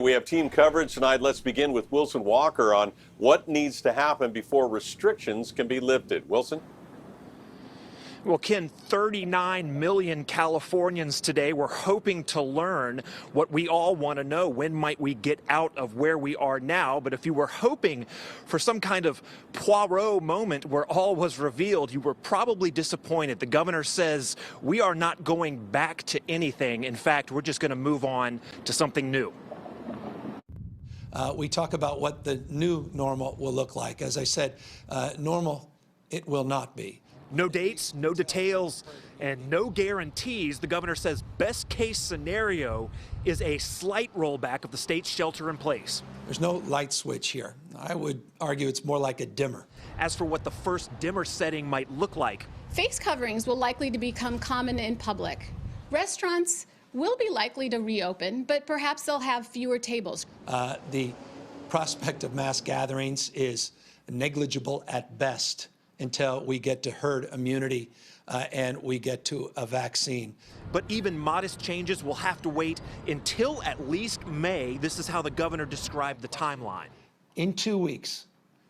We have team coverage tonight. Let's begin with Wilson Walker on what needs to happen before restrictions can be lifted. Wilson? Well, Ken, 39 million Californians today were hoping to learn what we all want to know. When might we get out of where we are now? But if you were hoping for some kind of Poirot moment where all was revealed, you were probably disappointed. The governor says we are not going back to anything. In fact, we're just going to move on to something new. We talk about what the new normal will look like. As I said, normal it will not be. No dates, no details, and no guarantees. The governor says best case scenario is a slight rollback of the state's shelter in place. There's no light switch here. I would argue it's more like a dimmer. As for what the first dimmer setting might look like, face coverings will likely to become common in public. Restaurants will be likely to reopen, but perhaps they'll have fewer tables. The prospect of mass gatherings is negligible at best until we get to herd immunity and we get to a vaccine. But even modest changes will have to wait until at least May. This is how the governor described the timeline. In 2 weeks,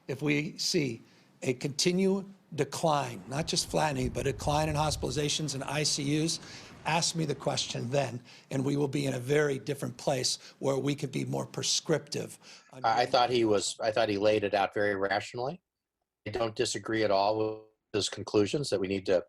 if we see a continued decline, not just flattening, but a decline in hospitalizations and ICUs, ask me the question then, and we will be in a very different place where we could be more prescriptive. I thought he laid it out very rationally. I don't disagree at all with his conclusions that we need to,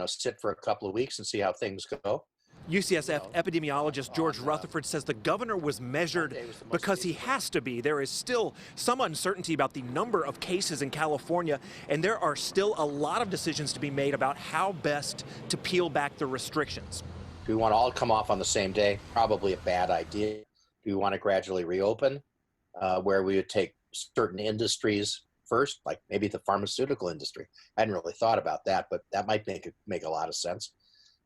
sit for a couple of weeks and see how things go. UCSF epidemiologist George Rutherford says the governor was measured because he has to be. There is still some uncertainty about the number of cases in California, and there are still a lot of decisions to be made about how best to peel back the restrictions. Do we want to all come off on the same day? Probably a bad idea. Do we want to gradually reopen where we would take certain industries first, like maybe the pharmaceutical industry? I hadn't really thought about that, but that might make a lot of sense.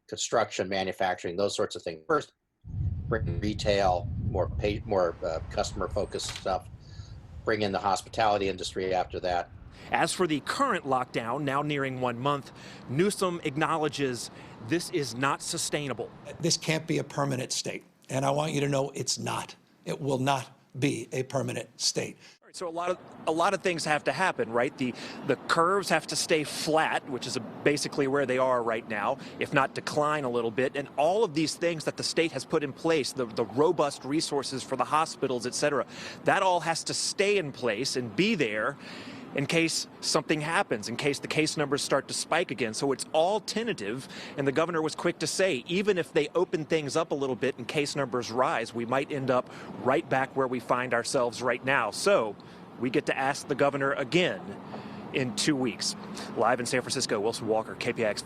Construction, manufacturing, those sorts of things first. Bring retail, more customer-focused stuff. Bring in the hospitality industry after that. As for the current lockdown, now nearing 1 month, Newsom acknowledges this is not sustainable. This can't be a permanent state, and I want you to know it's not. It will not be a permanent state. So a lot of things have to happen, right? The curves have to stay flat, which is basically where they are right now, if not decline a little bit. And all of these things that the state has put in place, the robust resources for the hospitals, et cetera, that all has to stay in place and be there in case something happens, in case the case numbers start to spike again. So it's all tentative, and the governor was quick to say, even if they open things up a little bit and case numbers rise, we might end up right back where we find ourselves right now. So we get to ask the governor again in 2 weeks. Live in San Francisco, Wilson Walker, KPIX 5.